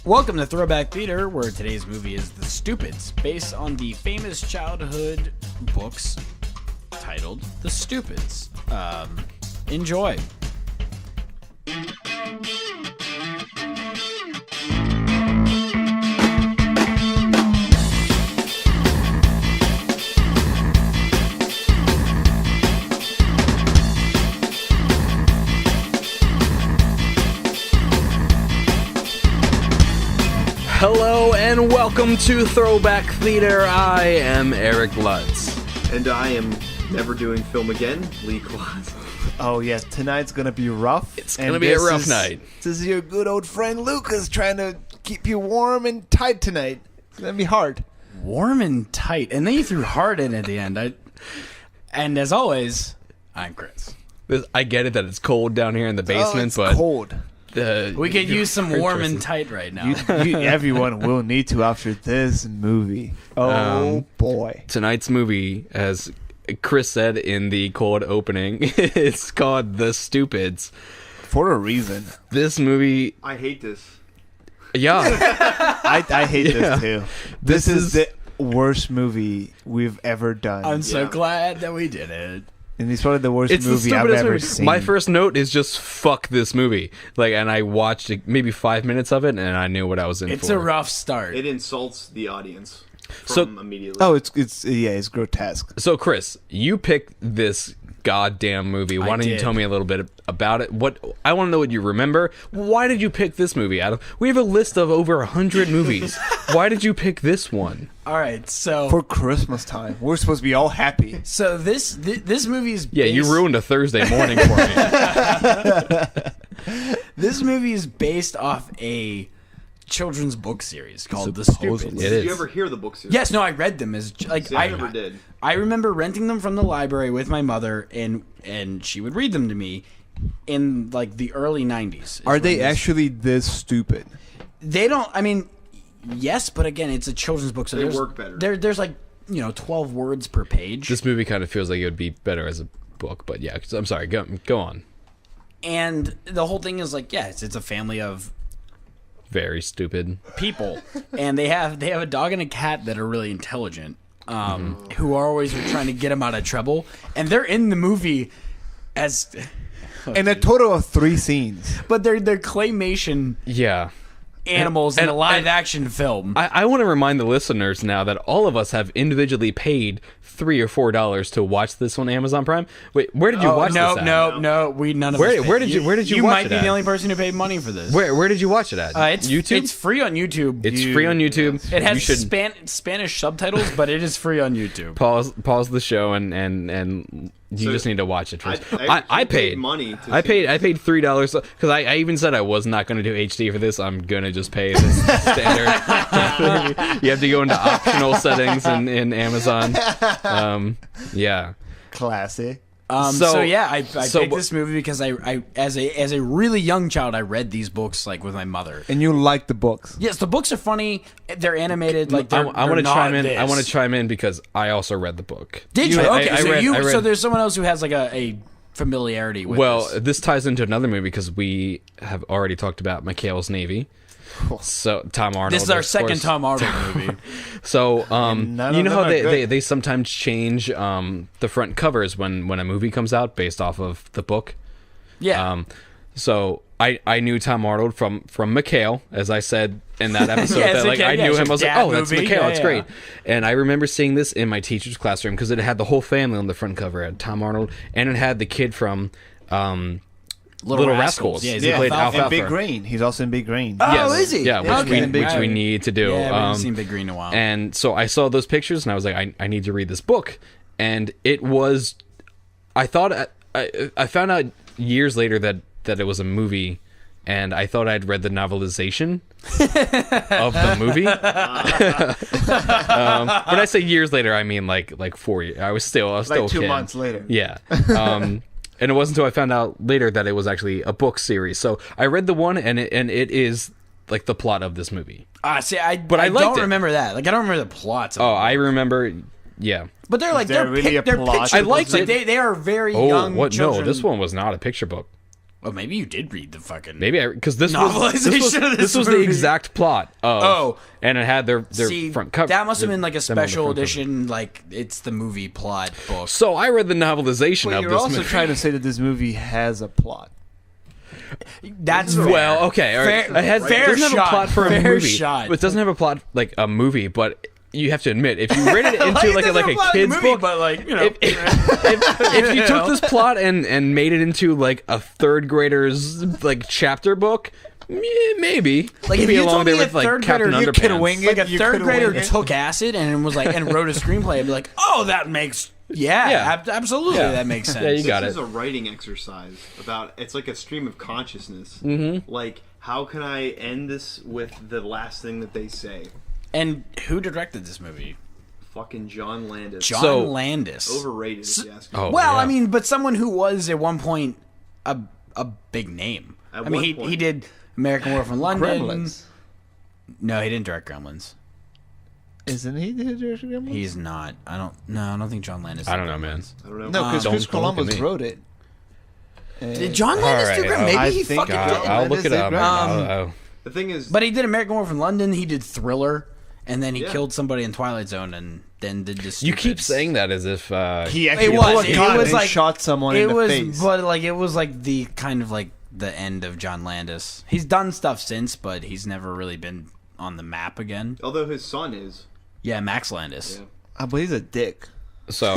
Welcome to Throwback Theater, where today's movie is The Stupids, based on the famous childhood books titled The Stupids. Enjoy. Hello and welcome to Throwback Theater. I am Eric Lutz. And I am never doing film again, Lee Claus. Oh yes, tonight's gonna be rough. It's gonna be a rough night. This is your good old friend Lucas trying to keep you warm and tight tonight. It's gonna be hard. Warm and tight. And then you threw hard in at the end. And as always, I'm Chris. I get it that it's cold down here in the basement, It's but cold. We could use some warm and tight right now. Everyone will need to after this movie. Oh boy. Tonight's movie, as Chris said in the cold opening, it's called The Stupids. For a reason. This movie... I hate this. Yeah. I hate this too. This is the worst movie we've ever done. I'm so glad that we did it. And it's probably the worst It's movie the I've stupidest ever movie. seen. My first note is just fuck this movie. And I watched maybe 5 minutes of it, and I knew what I was in for. It's a rough start. It insults the audience So- immediately. Oh, it's grotesque. So, Chris, you picked this goddamn movie. Why don't you did. tell me a little bit about it? I want to know what you remember. Why did you pick this movie, Adam? We have a list of over 100 movies. Why did you pick this one? All right, so For Christmas time. We're supposed to be all happy. this movie is Yeah, you ruined a Thursday morning for me. This movie is based off a children's book series called The Supposedly. Stupids. It Did is. you ever hear the book series? Yes, no, I read them as like See, I never did. I remember renting them from the library with my mother, and she would read them to me in like the early 90s. Are they actually this stupid? They don't. I mean, yes, but again, it's a children's book, so They there's, work better. There's like 12 words per page, This movie kind of feels like it would be better as a book, but yeah, I'm sorry. Go on. and the whole thing is like, yes, it's a family of Very stupid. people, and they have a dog and a cat that are really intelligent, who are always trying to get them out of trouble, and they're in the movie as, In a total of 3 scenes. but they're claymation Yeah. animals in and- a live action film. I want to remind the listeners now that all of us have individually paid $3 or $4 to watch this on Amazon Prime. Wait, where did you watch this at? No, we none of Where- us paid. where did you watch You might it be at? the only person who paid money for this. Where did you watch it at? It's YouTube? It's free on YouTube. It's free on YouTube. It has You should Spanish subtitles, but it is free on YouTube. pause the show and you So, just need to watch it first. I I paid paid money to I see paid $3 because I even said I was not going to do HD for this. I'm going to just pay this standard. You have to go into optional settings in Amazon. Yeah. Classy. So yeah, I so- picked this movie because I as a really young child I read these books like with my mother. And you like the books. Yes, the books are funny. They're animated. Like I they're, want to they're not chime in. this. I want to chime in because I also read the book. Did you? I- Okay, I so read- I read- so there's someone else who has like a familiarity with. Well, this. this ties into another movie because we have already talked about McHale's Navy. So Tom Arnold. This is our of second course. Tom Arnold movie. So none you of know them how are they good. sometimes change the front covers when a movie comes out based off of the book. Yeah. So I knew Tom Arnold from McHale, as I said in that episode. Yeah, it's that, like okay, I yeah, knew it's him. your I was like, dad oh, that's movie. McHale. Yeah, It's yeah. great. And I remember seeing this in my teacher's classroom because it had the whole family on the front cover. It had Tom Arnold, and it had the kid from Little Rascals. Yeah, he's He in played Alfalfa. And Alfalfa. Big Green. He's also in Big Green. Oh, Yes. is he? Yeah, which, Okay. we need to do. Yeah, we haven't seen Big Green in a while. And so I saw those pictures, and I was like, I need to read this book. And it was, I thought, I found out years later that it was a movie, and I thought I'd read the novelization of the movie. When I say years later, I mean like 4 years. I was still a Like 2 kid. months later. Yeah. And it wasn't until I found out later that it was actually a book series. So I read the one, and it is like the plot of this movie. See, I But I liked don't it. remember that. Like, I don't remember the plots. Of Oh, it. I remember. Yeah. But they're like there they're really a they're plot? picture I liked books. Like, it. they are very Oh, young what? children. No, this one was not a picture book. Oh, maybe you did read the fucking. Maybe because this Novelization of this was the movie. exact plot. And it had their See, front cover. that must have been like a them on the special front cover. edition, like it's the movie plot book. So I read the novelization But of you're this also movie. trying to say that this movie has a plot. That's Well, okay, all right. Fair- It has, fair it doesn't have shot. a plot for a Fair movie. shot. It doesn't have a plot like a movie, but you have to admit, if you rated it into like it doesn't a apply to kid's the movie, book, but like if you took this plot and made it into like a third grader's like chapter book, maybe Like, if maybe you along told there me a with like third Captain grader- you coulda Underpants. winged it. like a You third could've grader winged it. took acid and was like and wrote a screenplay, I'd be like, oh, that makes absolutely Yeah. that makes sense. Yeah, you got This it. is a writing exercise about. It's like a stream of consciousness. Mm-hmm. Like, how can I end this with the last thing that they say? And who directed this movie? Fucking John Landis. John Landis. Overrated, if you ask me. Oh, Well, yeah. I mean, but someone who was at one point a big name. At I mean, one he point. did American Werewolf in London. Gremlins. No, he didn't direct Gremlins. Isn't he the director of Gremlins? He's not. I don't think John Landis. I don't did know, man. Gremlins. I don't know. No, because Don't- Chris don't look at Columbus me. wrote it. Did John Landis do Alright, Gremlins? Maybe I he think fucking God, did. I'll look it up. Landis The thing is, But he did American Werewolf in London. He did Thriller, and then he Yeah. killed somebody in Twilight Zone, and then did this. You keep saying that as if He actually It was. pulled a It gun was and like- shot someone It in the was, face. but like it was like the kind of like the end of John Landis. He's done stuff since, but he's never really been on the map again. although his son is. Yeah, Max Landis. Yeah. I believe he's a dick. so.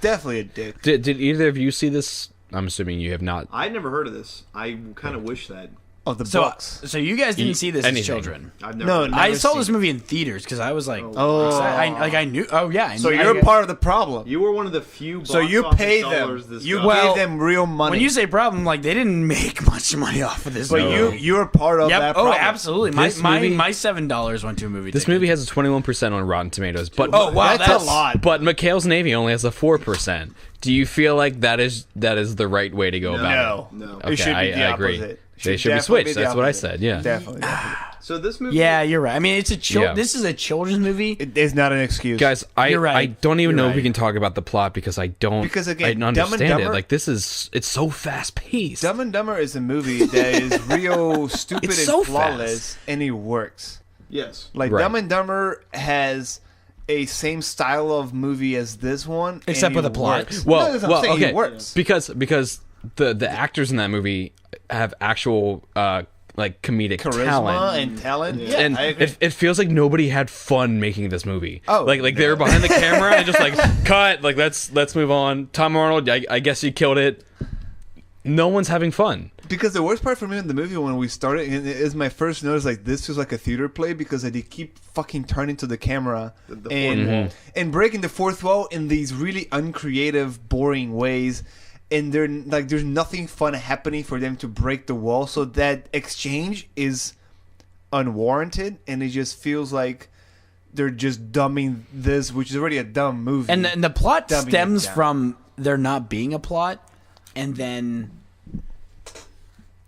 Definitely a dick. Did either of you see this? I'm assuming you have not. I'd never heard of this. I kind of wish that. Of the So, books. so you guys didn't see this anything. as children. I've never. No, heard of no. it. I Never saw seen this it. movie in theaters because I was like, Oh. I knew. Oh yeah. I So knew- you're I- part of the problem. You were one of the few. So box you office pay dollars them. this You got. gave them real money. When you say problem, like they didn't make much money off of this. but movie. you're part of Yep. that Oh, problem. absolutely. My This movie- my $7 went to a movie. This ticket. movie has a 21% on Rotten Tomatoes, but Oh wow, That's a lot. But McHale's Navy only has a 4%. Do you feel like that is the right way to go about it? No. It Okay, should be the I agree. opposite. They should be definitely switched. the That's what I opposite. said. Yeah. Definitely. So this movie. Yeah, you're right. I mean, it's a Yeah. This is a children's movie. It is not an excuse. Guys, You're right. I don't even You're know if we right. can talk about the plot because I don't. Because, again, I don't Dumb and understand it. Dumber- Like it's so fast paced. Dumb and Dumber is a movie that is real stupid It's and so flawless, and it works. Yes. Like Right. Dumb and Dumber has a same style of movie as this one, Except and with it a plot. works. Well, no, that's what I'm saying. okay, It works. because the actors in that movie have actual like comedic Charisma talent. and talent. Yeah, And I agree. it feels like nobody had fun making this movie. Oh, like they were behind the camera and just like cut. Like let's move on. Tom Arnold, I guess you killed it. No one's having fun. Because the worst part for me in the movie when we started and it is my first notice like this feels like a theater play because they keep fucking turning to the camera The fourth and wall. and breaking the fourth wall in these really uncreative, boring ways. And they're like, there's nothing fun happening for them to break the wall. So that exchange is unwarranted, and it just feels like they're just dumbing this, which is already a dumb movie. And the plot Dumbing it stems down. from there not being a plot, and then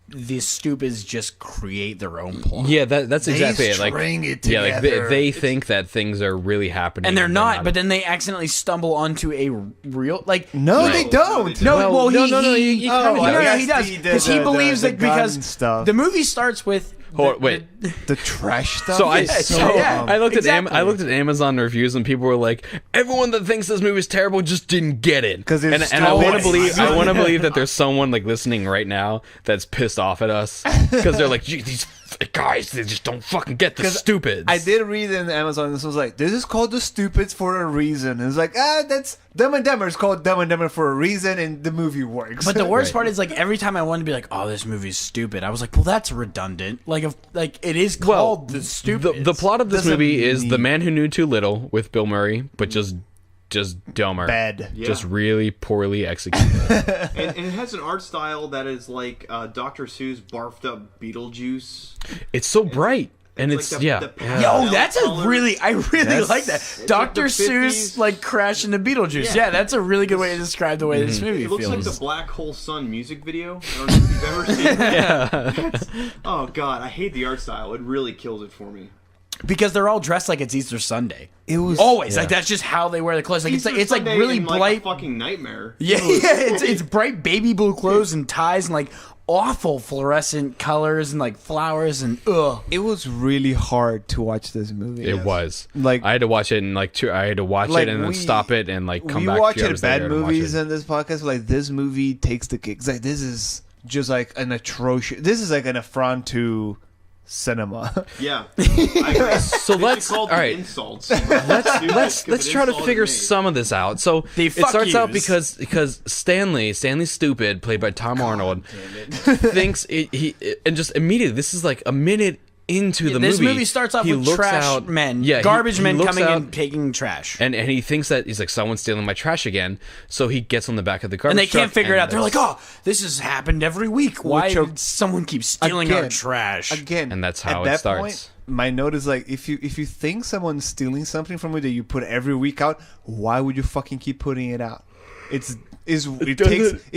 the stupids just create their own plot. Yeah, that's exactly it. Like string it yeah, like together. they think that things are really happening, And they're not, but then they accidentally stumble onto a real like. no, Right. they don't. No, Well, well, no, he, no, no, he, you oh, kinda no, do. no, he Yes, does the- because he the- believes the that gun because stuff. the movie starts with. Hold- wait. The trash stuff. So I is so yeah, I looked exactly. at I looked at Amazon reviews and people were like, everyone that thinks this movie is terrible just didn't get it. 'Cause it's and I want to stupid. believe that there's someone like listening right now that's pissed off at us because they're like, "Gee, these guys, they just don't fucking get the 'Cause stupids." I did read in Amazon. This was like, this is called The Stupids for a reason. And it's like, that's Dumb and Dumber. It's called Dumb and Dumber for a reason, and the movie works. But the worst Right. part is like every time I wanted to be like, "Oh, this movie's stupid," I was like, "Well, that's redundant." Like, if like it is called the stupid. The plot of this Doesn't movie is The need- Man Who Knew Too Little with Bill Murray, but just dumber, Bad. Yeah. just really poorly executed. And it has an art style that is like Dr. Seuss barfed up Beetlejuice. It's so bright, and like it's the- yeah. the yeah. Yo, that's a really, I really That's- like that. Dr. the Seuss 50s. like crashing the Beetlejuice. Yeah. Yeah, that's a really good way to describe the way this movie It looks feels. like the Black Hole Sun music video. I don't know if you've ever seen that. Oh god, I hate the art style. It really kills it for me. Because they're all dressed like it's Easter Sunday. It was Always like that's just how they wear the clothes. Like it's like Sunday really in, like, bright. a fucking nightmare. Yeah, it's bright baby blue clothes and ties and like awful fluorescent colors and like flowers and ugh. It was really hard to watch this movie. It was Like- I had to watch it in like two. I had to watch Like, it and then stop it and like come we back. watch a few it hours bad later and watch movies it. in this podcast. Like this movie takes the kicks. Like this is just like an atrocious. This is like an affront to cinema. Yeah. I agree. So let's all all right. insults. Let's try to figure some of this out. So The it fuck starts out yous. because Stanley Stupid, played by Tom Arnold, thinks and just immediately this is like a minute into the This movie. movie starts off he with looks trash out, men, yeah, garbage he men looks coming out, and taking trash. and he thinks that he's like someone's stealing my trash again. So he gets on the back of the garbage And they can't truck figure it and out. They're like, "Oh, this has happened every week. Why Which are- did someone keep stealing our Again. trash?" Again, And that's how at it that starts. Point, my note is like if you think someone's stealing something from you that you put every week out, why would you fucking keep putting it out? It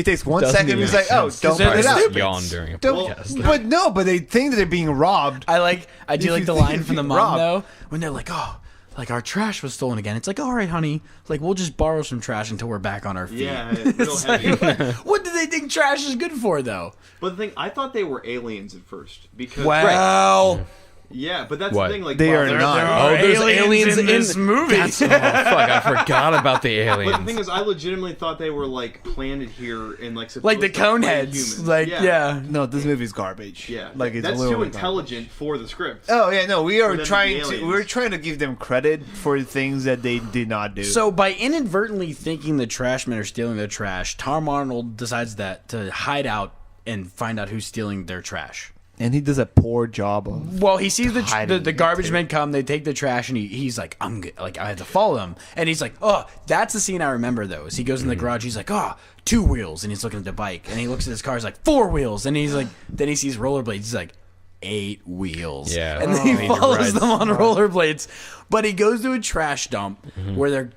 takes 1 doesn't second. even It's like, make oh, sense. don't They're put it out. stupid. yawn during a Don't- podcast. But no, but they think that they're being robbed. I do If like you the think line you're from the being mom robbed. though when they're like, "Oh, like our trash was stolen again." It's like, "All right, honey, like we'll just borrow some trash until we're back on our feet." Yeah, real It's like, heavy. what do they think trash is good for though? But the thing, I thought they were aliens at first because Well, yeah, but that's What? the thing. Like, They wow, are they're- not. they're- Oh, there's aliens in this movie. That's, oh fuck! I forgot about the aliens. But the thing is, I legitimately thought they were like planted here and like supposed like the to play coneheads. humans. Like yeah. No, this movie's garbage. yeah. like it's That's too literally intelligent for the script. garbage. Oh yeah, no, we For are them to trying be to aliens. we're trying to give them credit for things that they did not do. So by inadvertently thinking the trash men are stealing their trash, Tom Arnold decides that to hide out and find out who's stealing their trash. and he does a poor job of. Well, he sees the Hiding it, garbage too. men come, they take the trash, and he's like, I have to follow them. And he's like, oh, that's the scene I remember though. Is he goes in the garage, he's like, oh, 2 wheels, and he's looking at the bike, and he looks at his car, he's like 4 wheels, and he's like, then he sees rollerblades, he's like 8 wheels, Yeah. and then he And he follows rides them on rollerblades. But he goes to a trash dump where they're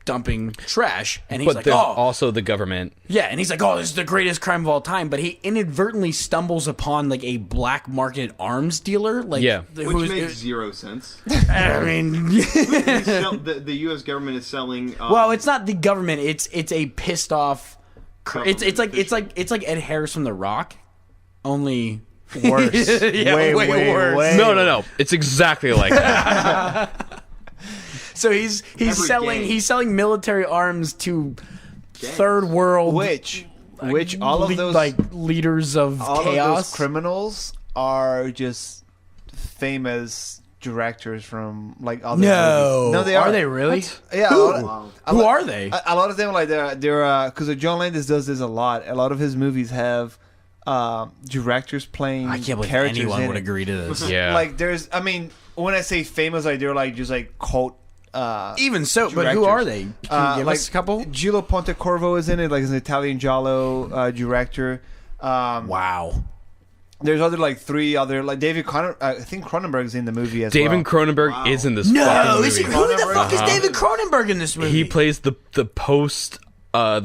dumping trash, and he's but like, there's oh, also the government. yeah, and he's like, "Oh, this is the greatest crime of all time." But he inadvertently stumbles upon like a black market arms dealer, like Yeah. Which makes zero sense. I mean, The U.S. government is selling. well, it's not the government; it's a pissed off. It's like Ed Harris from The Rock, only Worse. Yeah, way worse. way No. It's exactly like that. So he's Every selling gang. he's selling military arms to third world Which all of those like leaders of all chaos. of those criminals are just famous directors from like other No, movies. No, they are they really? Yeah, Who? a Who lot- are they? A lot of them like they're because John Landis does this a lot. A lot of his movies have directors playing. I can't believe characters anyone in would it. agree to this. Yeah. Like there's, I mean, when I say famous, like they're like just like cult. Even so, but who are they? directors. Can you give like us a couple? Gillo Pontecorvo is in it, like he's an Italian giallo director. Wow. There's other like 3 other like David I think Cronenberg's in the movie as David well. Cronenberg is in this No, fucking is he, movie. who the fuck is Uh-huh. David Cronenberg in this movie? He plays the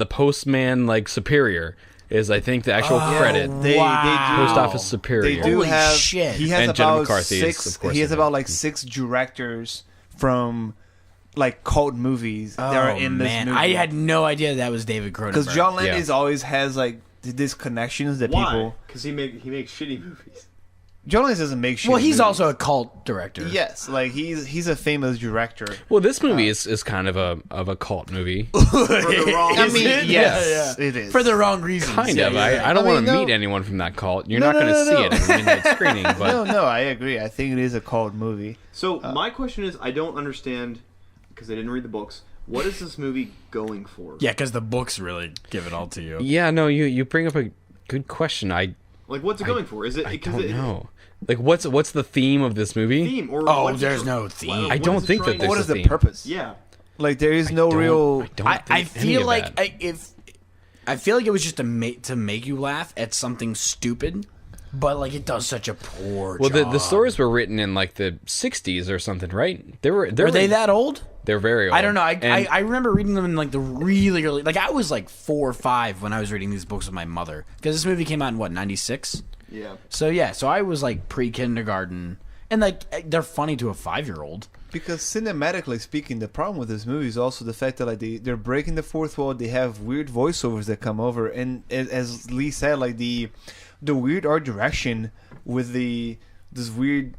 postman like superior is I think the actual credit. They Wow. do Post office superior. They do Holy have. shit. He has And Jenna about McCarthy is, 6. of course, He has in about it. like 6 directors from like cult movies that are in this movie. I had no idea that was David Cronenberg. because John Landis always has like these connections that Why? people. Because he makes shitty movies. John Landis doesn't make shit. well, he's movies. also a cult director. Yes, like he's a famous director. Well, this movie is kind of a cult movie. For the wrong I mean, reason. yes, Yeah. it is For the wrong reasons. Kind Yeah, of. yeah, yeah. I don't I mean, want to no. meet anyone from that cult. You're No, not no, going to no, see no. it at a midnight screening, but No, I agree. I think it is a cult movie. So my question is, I don't understand because I didn't read the books. What is this movie going for? Yeah, because the books really give it all to you. yeah, no, you bring up a good question. I Like, what's it going for? Is it? I 'cause don't it- know. Like, what's the theme of this movie? Theme or Oh, what's it there's tr- no theme. I what don't is it think that trying- there's What a is the theme. purpose? Yeah. Like there is no Don't- real. I don't I think any feel of like that. I feel like it was just to make you laugh at something stupid, but like it does such a poor Well, job. the stories were written in like the '60s or something, right? Are they that old? They're very old. I don't know. And- I remember reading them in like the really early. Like I was like 4 or 5 when I was reading these books with my mother because this movie came out in what 96. Yeah. So yeah, so I was like pre-kindergarten, And like they're funny to a 5-year-old. Because cinematically speaking, the problem with this movie is also the fact that like they're breaking the fourth wall. They have weird voiceovers that come over, and as Lee said, like the weird art direction with this weird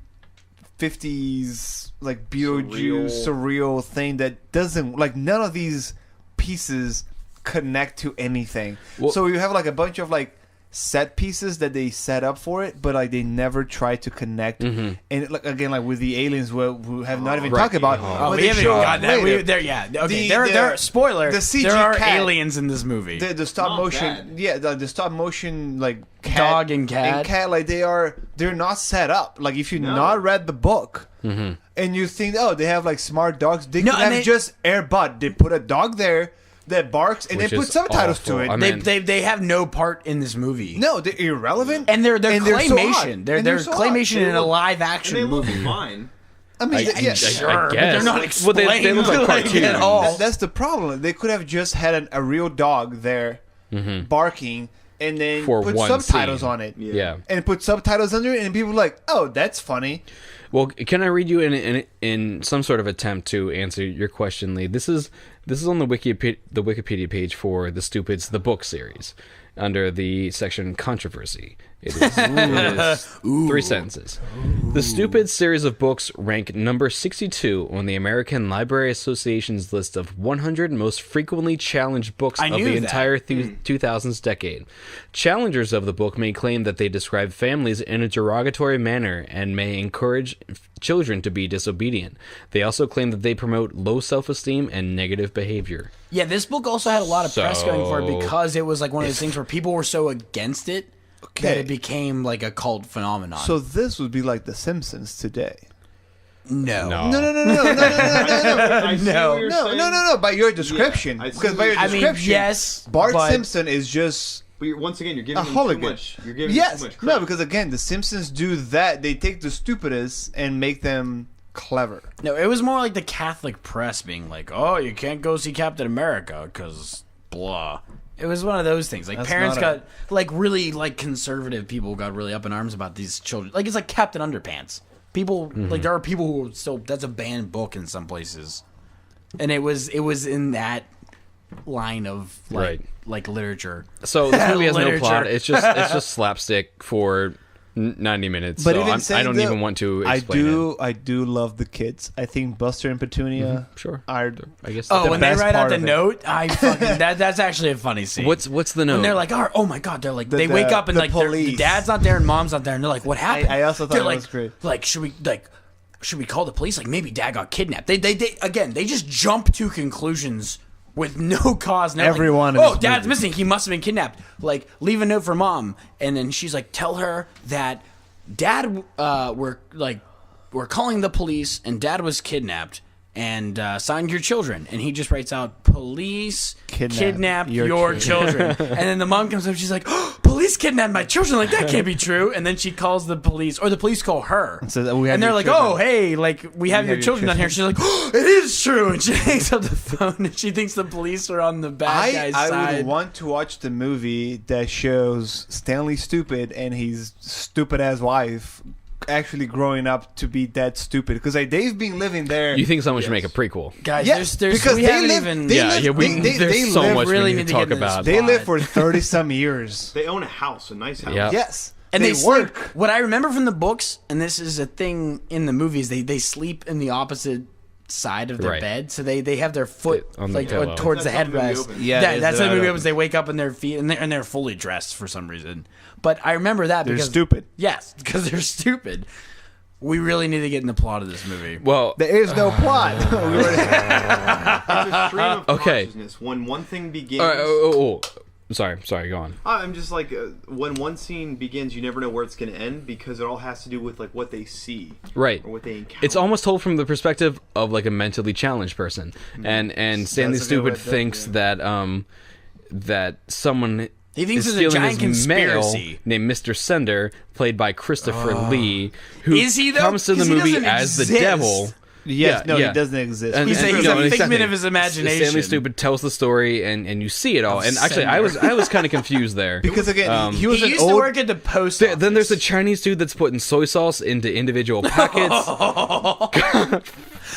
50s like Beetlejuice surreal thing that doesn't, like, none of these pieces connect to anything. Well, so you have like a bunch of like set pieces that they set up for it, but like they never try to connect. And like again, like with the aliens, who have not even talked about. Oh, we haven't got that. They're spoiler. The CG there are cat, aliens in this movie. The stop Not motion, bad. the stop motion like cat, Dog and cat. like they're not set up. Like if you not read the book. And you think, oh, they have like smart dogs. They could have just Air Bud. They put a dog there that barks, and they put subtitles to it. I mean, they have no part in this movie. No, they're irrelevant, and they're So claymation. They're so claymation in a live And action they look movie. fine. I mean, Sure, I but guess. they're not explained. Well, they look like cartoons. at all. That's the problem. They could have just had a real dog there barking, and then For put one subtitles scene. on it. Yeah. And put subtitles under it, and people are like, oh, that's funny. Well, can I read you in some sort of attempt to answer your question, Lee? This is on the Wikipedia page for The Stupids, the book series, under the section Controversy. It is 3 sentences. The Stupids series of books rank number 62 on the American Library Association's list of 100 most frequently challenged books of the entire 2000s decade. Challengers of the book may claim that they describe families in a derogatory manner and may encourage children to be disobedient. They also claim that they promote low self-esteem and negative behavior. Yeah, this book also had a lot of press going for it because it was like one of those things where people were so against it that it became like a cult phenomenon. So this would be like The Simpsons today. No. I see what you're saying. No. By your description, Yeah, I see because by your I mean, description, yes, Bart but- Simpson is just But once again, you're giving a them hooligan. too much. You're giving them too much No, credit. because again, The Simpsons do that. They take the stupidest and make them clever. No, it was more like the Catholic press being like, "Oh, you can't go see Captain America because blah." It was one of those things. Like That's parents not got like really like conservative people got really up in arms about these children. Like it's like Captain Underpants. People like there are people who still that's a banned book in some places, and it was in that line of like literature. So this movie has no Literature. plot. It's just slapstick for 90 minutes. But so even I saying don't that, even want to explain it. I do love the kids. I think Buster and Petunia Sure. are. I guess. Oh, the when they best write out part the of it. note, I fucking that's actually a funny scene. What's the note? And they're like, oh my god, they're like, they The- wake up and the like their police. dad's not there and mom's not there, and they're like, what happened? I also thought They're that like, was great. Like, should we call the police? Like, maybe dad got kidnapped. They again, they just jump to conclusions with no cause. And they're Everyone in like, oh, this dad's movie. missing. He must have been kidnapped. Like, leave a note for mom, and then she's like, tell her that dad, we're calling the police, and dad was kidnapped. And sign your children. And he just writes out, police kidnap your children. And then the mom comes up, she's like, oh, police kidnapped my children. Like, that can't be true. And then she calls the police, or the police call her. So that we have and they're your like, children. oh, hey, like, we have your children down here. She's like, oh, it is true. And she hangs up the phone, and she thinks the police are on the bad guy's I side. would want to watch the movie that shows Stanley stupid and his stupid ass wife actually growing up to be that stupid, because like they've been living there. You think someone should make a prequel? Guys, Yes, there's because we they haven't live- even... they Yeah, live- yeah. We, they there's so live much really we need need to to talk get into this about. They plot. live for 30-some years. They own a house, a nice house. Yeah. Yes, And they work. sleep. What I remember from the books, and this is a thing in the movies, they sleep in the opposite side of their Right. bed, so they have their foot On the like pillow. towards That's how the the movie headrest. opens. Yeah, That- it that's is how the that movie up. opens. They wake up in their feet and they're fully dressed for some reason. But I remember that They're because stupid. Yes, because they're stupid. We really need to get in the plot of this movie. Well, There is no plot. We were- It's a stream of Okay. consciousness. When one thing begins, all right, oh. Sorry, go on. I'm just like when one scene begins, you never know where it's going to end because it all has to do with like what they see, Right. or what they encounter. It's almost told from the perspective of like a mentally challenged person, and Stanley That's a good way Stupid to do it, thinks that someone He thinks is there's a stealing giant his mail conspiracy. named Mr. Sender, played by Christopher Lee, who Is he, though? comes to the 'Cause he movie doesn't as the exist. devil. Yes, Yeah, yeah. he doesn't exist. And- He's a, and, he's you a know, and figment exactly. of his imagination. Stanley Stupid tells the story, and you see it all. And actually, Sender. I was kind of confused there. because again, he was He an used old. to work at the post office. Then there's a Chinese dude that's putting soy sauce into individual packets.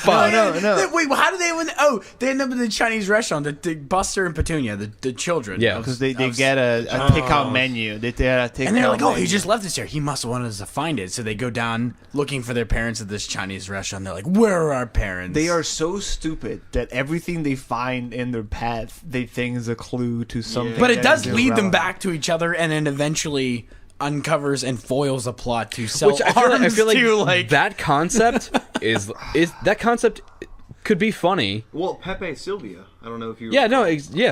No. Wait, how do they win? Oh, they end up in the Chinese restaurant. The Buster and Petunia, the children. Yeah. Because they get a takeout menu. They get a takeout And they're like, oh, menu. he just left us here. He must have wanted us to find it. So they go down looking for their parents at this Chinese restaurant. They're like, where are our parents? They are so stupid that everything they find in their path, they think is a clue to something. But it that does is lead them irrelevant. back to each other and then eventually uncovers and foils a plot to sell Which I arms feel like to, like... that concept is that concept could be funny. Well, Pepe Sylvia. I don't know if you. Yeah, no,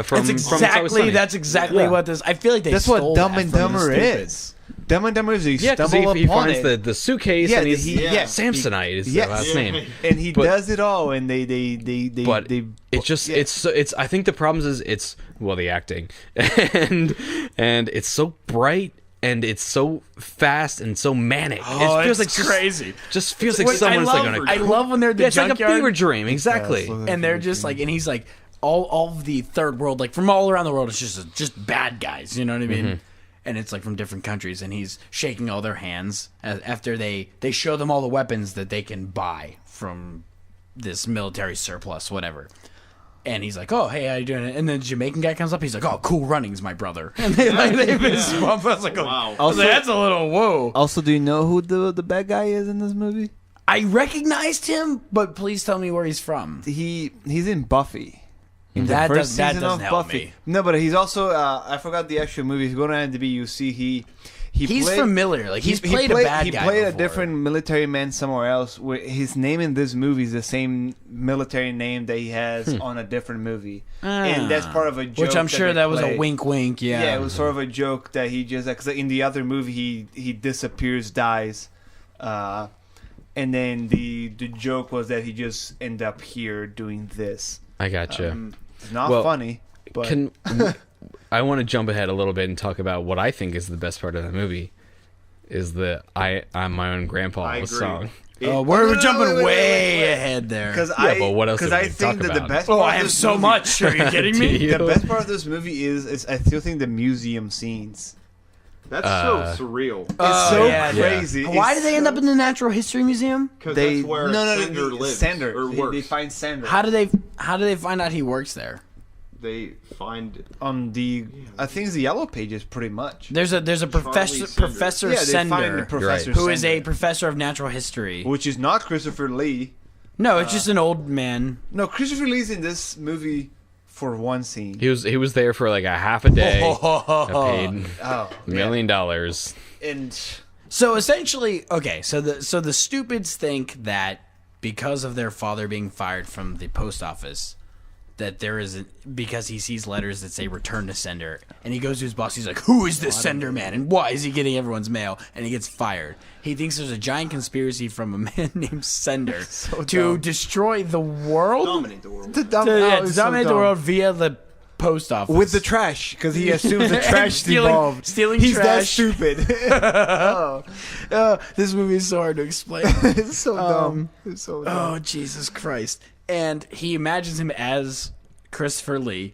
from That's It's Always Sunny. exactly Yeah. what this... I feel like they That's stole what Dumb that and from the Dumber Stupid. is. Dumb and Dumber is he Yeah, because stumble he upon finds it, the suitcase Yeah, and he's yeah. Samsonite is Yes. the last Yeah. name. and he But- does it all, and they But it's just yeah. it's I think the problem is it's the acting and it's so bright and it's so fast and so manic. Oh, it feels it's like crazy. Just feels like Wait, someone's I like love, on I love when they're at the yeah, it's like a junkyard. fever dream, exactly. And they're just like, and he's like, all of the third world, like from all around the world, it's just bad guys. You know what I mean? And it's like from different countries, and he's shaking all their hands after they show them all the weapons that they can buy from this military surplus, whatever. And he's like, "Oh, hey, how you doing?" And then the Jamaican guy comes up. He's like, "Oh, cool runnings, my brother." And they fist bump. I was like, Wow. I was like, "That's a little whoa." Also, do you know who the bad guy is in this movie? I recognized him, but please tell me where he's from. He's in Buffy. In That the first doesn't season of help Buffy. me. No, but he's also I forgot the actual movie. He's going to IMDb. You see, He's played, familiar. Like he's played a bad guy. He played a before. different military man somewhere else. Where his name in this movie is the same military name that he has on a different movie, and that's part of a joke. Which I'm sure they that was a played. wink, wink. Yeah. Yeah, it was sort of a joke that he just because in the other movie he disappears, dies, and then the joke was that he just ended up here doing this. I gotcha. It's not Well, funny, but I want to jump ahead a little bit and talk about what I think is the best part of the movie is the I'm my own grandpa I agree. song. Oh, we're no, jumping wait, way ahead there. because but what else because did I we think talk that the about? best. Oh, part I of have this so movie- much. Are you kidding me? Do you? The best part of this movie is I still think the museum scenes. That's so surreal. It's so yeah. crazy. Why It's do they end so- up in the Natural History Museum? Because They that's where Sender lives. Sander. Or They works. find Sander. How do they find out he works there? They find. on the I think it's the yellow pages pretty much. There's a Sender. Professor Yeah, they find the Sender, Professor who is a Sender, professor of natural history. which is not Christopher Lee. No, it's just an old man. No, Christopher Lee's in this movie for one scene. He was there for like a half a day. I paid Oh, $1 million. and So essentially, okay, so the stupids think that because of their father being fired from the post office, that there is because he sees letters that say "Return to Sender," and he goes to his boss. He's like, "Who is this Sender man, and why is he getting everyone's mail?" And he gets fired. He thinks there's a giant conspiracy from a man named Sender to dumb. destroy the world, Dominate the world. to dominate the world via the post office with the trash because he assumes the trash is involved. Stealing He's that trash. stupid. This movie is so hard to explain. It's so dumb. It's so dumb. Oh, Jesus Christ. And he imagines him as Christopher Lee,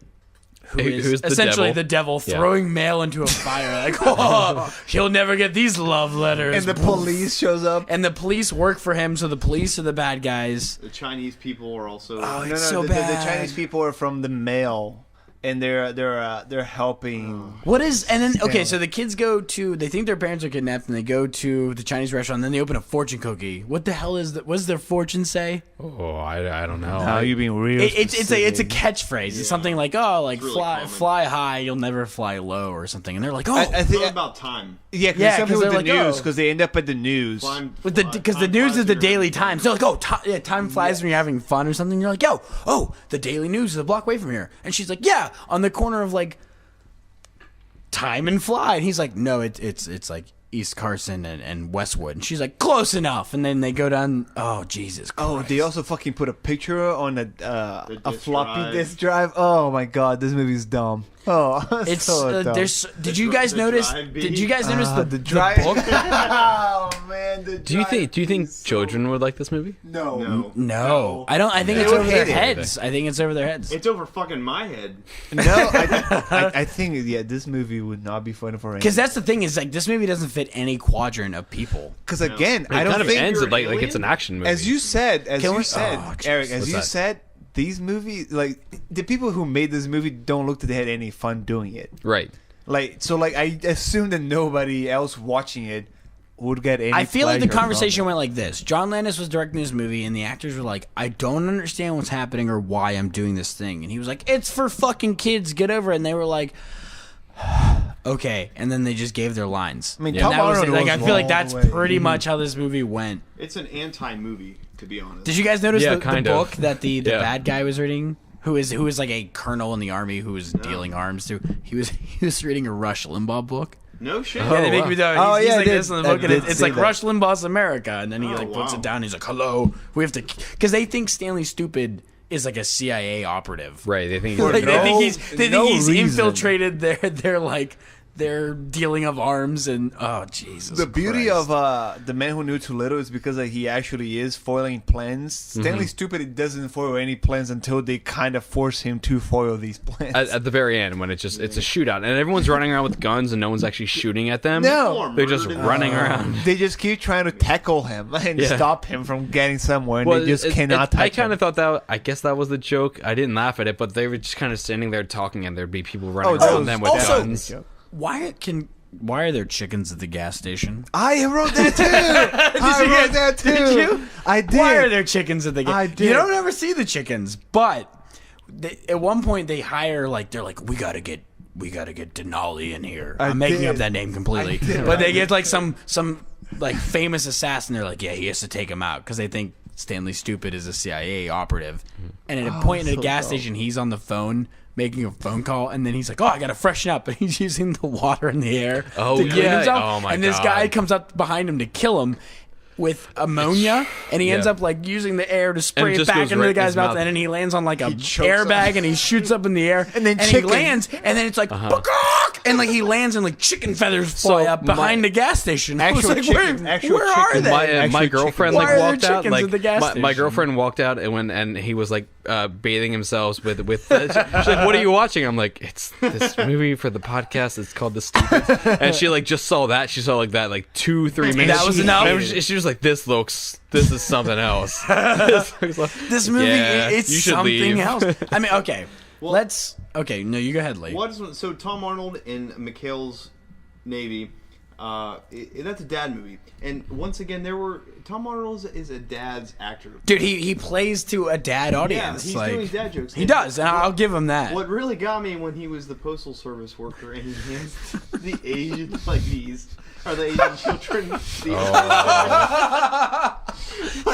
who's who's the essentially devil. the devil Yeah. throwing mail into a fire. Like, oh, he'll never get these love letters. And the police shows up. And the police work for him, so the police are the bad guys. The Chinese people are also. Oh, No, it's so the bad. Chinese people are from the mail, and they're helping. What is and then okay, so the kids they think their parents are kidnapped and they go to the Chinese restaurant and then they open a fortune cookie. What the hell is that? What does their fortune say? Oh, I don't know. How you being real? It's a catchphrase. It's something like really common. fly high, you'll never fly low or something. And they're like, oh, I It's think all about time. yeah, because Yeah, something 'cause with the they're like, news oh. because they end up at the news. because the news is the Daily Times. They're like, oh, time flies when you're having fun or something. You're like, the Daily News is a block away from here. And she's like, yeah, on the corner of like Time and Fly. And he's like, no, it's like East Carson and Westwood. And she's like, close enough. And then they go down. Oh, Jesus Christ. Oh, they also fucking put a picture on a disk floppy drive. disk drive. Oh my god, this movie's dumb. Oh, It's so dumb. there's. Did you guys the notice? drive Did you guys notice the the drive- book? Oh man, the Do you think is so- children would like this movie? No. No, I don't. I think They it's would over their hate it. heads. I think it's over their heads. It's over fucking my head. No, I think this movie would not be fun for Because anyone. that's the thing is like this movie doesn't fit any quadrant of people. Because again, It I don't kind of think ends you're it like an it's an alien? action movie. as you said, Oh, jeez. Eric, as What's you that? said, these movies, like the people who made this movie, don't look like they had any fun doing it. right. Like I assume that nobody else watching it would get any. I feel like the pleasure from conversation it. went like this: John Landis was directing this movie, and the actors were like, "I don't understand what's happening or why I'm doing this thing," and he was like, "It's for fucking kids. Get over it." And they were like, "Okay," and then they just gave their lines. I mean, And Tom that was Arnold it. Like was I feel like all that's the way. pretty much how this movie went. It's an anti-movie, to be honest. Did you guys notice Yeah, the kind book of. that the Yeah. bad guy was reading? Who is like a colonel in the army who was dealing arms to? He was reading a Rush Limbaugh book. No shit. Yeah, they make wow. me do. Oh, He's yeah, like I this did. in the I book, and did it's see like that. Rush Limbaugh's America, and then he Oh, like puts wow. it down. He's like, "Hello, we have to," because they think Stanley Stupid is like a CIA operative. Right. They think Like, no- they think no he's reason. infiltrated their dealing of arms and Jesus. The beauty Christ. of The Man Who Knew Too Little is because he actually is foiling plans. Stanley Stupid doesn't foil any plans until they kind of force him to foil these plans. at the very end when it's a shootout and everyone's running around with guns and no one's actually shooting at them. No. They're just Murdered in running the- around. They just keep trying to tackle him and Yeah. stop him from getting somewhere, and they just cannot touch I kind him. of thought that. I guess that was the joke. I didn't laugh at it, but they were just kind of standing there talking, and there'd be people running that around was them with also- guns. why are there chickens at the gas station? I wrote that too. I you wrote get- that too. did you? I did. Why are there chickens at the gas? I You did. don't ever see the chickens, but at one point they hire they're like we gotta get Denali in here. I I'm making up did. that name completely, I did. but they get like some like famous assassin. They're like, yeah, he has to take him out because they think Stanley Stupid is a CIA operative. And at a point at a so gas dumb. station, he's on the phone making a phone call, and then he's like, "Oh, I gotta freshen up," and he's using the water in the air Oh, to clean yeah. himself. Oh, my and this God. guy comes up behind him to kill him with ammonia, and he ends Yeah. up like using the air to spray it it just back goes into right the in guy's his mouth, mouth. and then he lands on like a chokes airbag, him. and he shoots up in the air, And then he chicken. lands, and then it's like, "Bakak!" and like he lands, and like chicken feathers fly up behind the gas station. I was Actual like, chicken- where actual are chicken. they? My Actually, girlfriend chicken. Why are there walked out. chickens Like at the gas my station? girlfriend walked out and he was like bathing himself with. She's like, "What are you watching?" I'm like, "It's this movie for the podcast. It's called The Stupid." And she like just saw that. She saw like that like 2-3 minutes. That was enough? And she was like, "This is something else." This movie, Yeah, it's you should something leave. else. I mean, okay, no, you go ahead, Lee. So Tom Arnold in McHale's Navy, that's a dad movie. And once again, Tom Arnold is a dad's actor. Dude, he plays to a dad Yeah, audience. he's like, doing dad jokes. he does, and I'll give him that. What really got me when he was the postal service worker and he hands the Asian, like these are the Asian children.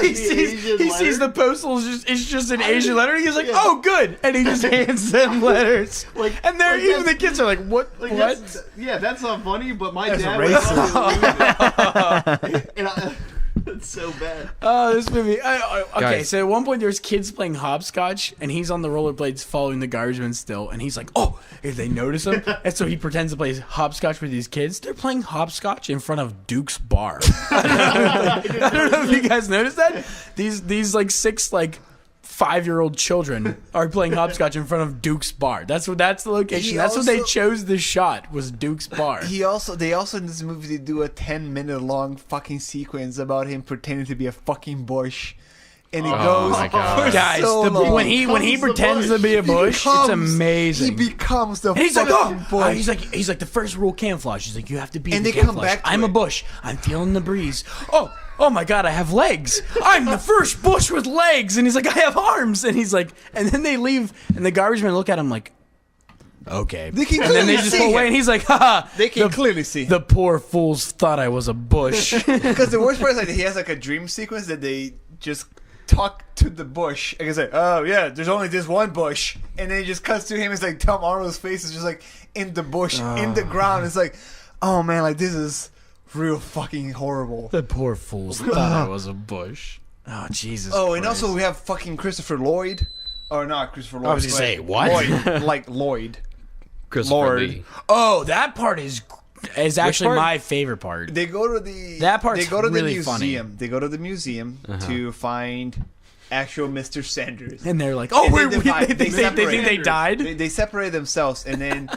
He sees the postal it's just an Asian letter. And he's like, "Oh, good," and he just hands them letters. And they're even the kids are like, "What? Like, what?" That's not funny, but my That's dad racist. was and it's so bad. Oh, this movie. Okay, Guys. so at one point there's kids playing hopscotch, and he's on the rollerblades following the guardsman still, and he's like, "Oh, if they notice him," and so he pretends to play hopscotch with these kids. They're playing hopscotch in front of Duke's bar. I don't know if you guys noticed that. These like 6 like 5-year-old children are playing hopscotch in front of Duke's bar. That's the location. That's what they chose. The shot was Duke's bar. They also in this movie they do a 10-minute long fucking sequence about him pretending to be a fucking bush, and he goes my God. for Guys, so long. when he becomes the pretends to bush. be a bush, it's amazing. He becomes the And he's like, fucking bush. he's like the first rule camouflage. He's like, you have to be. And the they come camouflage. back to I'm a it. bush. I'm feeling the breeze. Oh my God, I have legs. I'm the first bush with legs. And he's like, I have arms. And he's like, and then they leave, and the garbage men look at him like, okay. They can and then they clearly just see pull away, him. and he's like, haha. They can clearly see him. The poor fools thought I was a bush. Because the worst part is like he has like a dream sequence that they just talk to the bush. Like I say, "Oh yeah, there's only this one bush," and then it just cuts to him. It's like Tom Arnold's face is just like in the bush, in the ground. It's like, oh man, like this is real fucking horrible. The poor fools thought I was a bush. Oh, Jesus Oh, and Christ. also we have fucking Christopher Lloyd, or not Christopher Lloyd. I was gonna but say, what? Lloyd, like Lloyd. Christopher Lord. Lee. Oh, that part is actually part? my favorite part. They go to the That part's they go to really the funny. museum. They go to the museum to find actual Mr. Sanders. And they're like, "Oh, And they they divide- think they they separate. died." They separate themselves, and then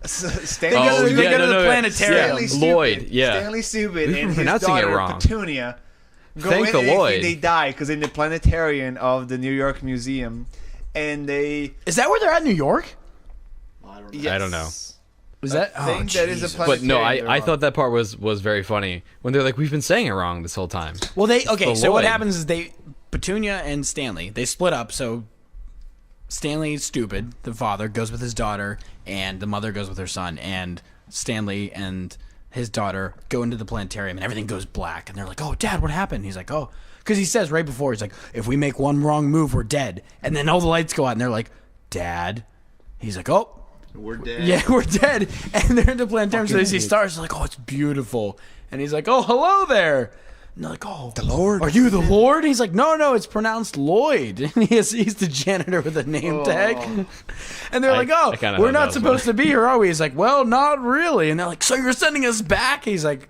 Stanley go to- they go to the yeah. planetarium. Yeah, Stupid, Lloyd, yeah. Stanley Stupid We've and been his pronouncing it daughter wrong. Petunia go Thank in the and they Lloyd. think they die because in the planetarium of the New York Museum, and they Is that where they're at in New York? I don't know. yes. I don't know. Was that? I think that is a Jesus. But no, planetarium I they're thought that part was very funny when they're like, we've been saying it wrong this whole time. Well, the so what Lloyd. happens is Petunia and Stanley, they split up. So Stanley's stupid. The father goes with his daughter, and the mother goes with her son. And Stanley and his daughter go into the planetarium, and everything goes black. And they're like, "Oh, Dad, what happened?" He's like, "Oh," because he says right before, he's like, "If we make one wrong move, we're dead." And then all the lights go out, and they're like, "Dad," he's like, "Oh." We're dead. Yeah, we're dead. And they're in the planetarium, so they see stars. They're like, "Oh, it's beautiful." And he's like, "Oh, hello there." And they're like, "Oh, the Lord? Are you the Lord?" And he's like, "No, it's pronounced Lloyd." And he's the janitor with a name tag. And they're like, "Oh, I kinda we're thought not that was supposed to be here, are we?" He's like, "Well, not really." And they're like, "So you're sending us back?" He's like,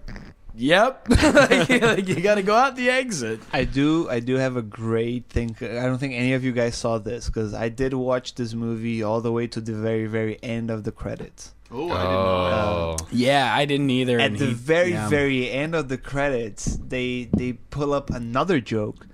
"Yep." Like, you got to go out the exit. I do have a great thing. I don't think any of you guys saw this because I did watch this movie all the way to the very, very end of the credits. Oh, I did not. Oh, Yeah, I didn't either. At and the he- very, yeah. very end of the credits, they pull up another joke.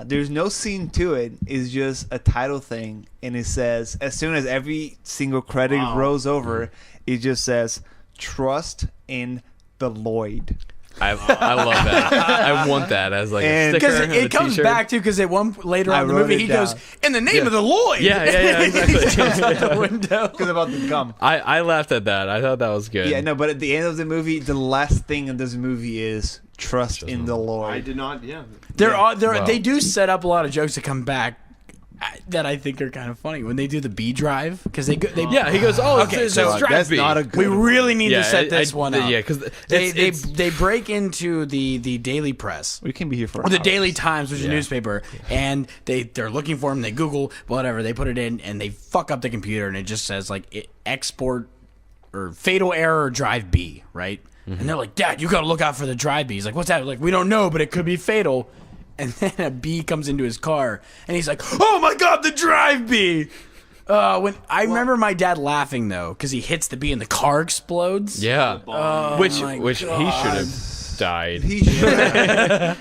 There's no scene to it. It's just a title thing, and it says as soon as every single credit Wow. rolls over, it just says "Trust in the Lloyd." I love that. I want that as like a And- sticker. Because and it a comes t-shirt. back to because at one later I on in the wrote movie it he goes down. in the name of the Lloyd. Yeah, exactly. He jumps out the window. Because about the gum. I laughed at that. I thought that was good. Yeah, no, but at the end of the movie, the last thing in this movie is "Trust in the I Lloyd." did not. Yeah. Wow. They do set up a lot of jokes to come back that I think are kind of funny when they do the B drive because they Yeah, he goes, "Oh, Okay, it's so drive that's B." not a good. we really need Yeah, to set this one up. Yeah, because They break into the Daily Press. We can be here for Or the hours. Daily Times, which is a Yeah. newspaper, and they're looking for him. They Google whatever, they put it in, and they fuck up the computer, and it just says like export or fatal error drive B, right? And they're like, "Dad, you got to look out for the drive B." He's like, "What's that?" Like, "We don't know, but it could be fatal." And then a bee comes into his car, and he's like, "Oh my god, the drive bee!" When I remember my dad laughing though, because he hits the bee and the car explodes. yeah, which my he should have died. He should.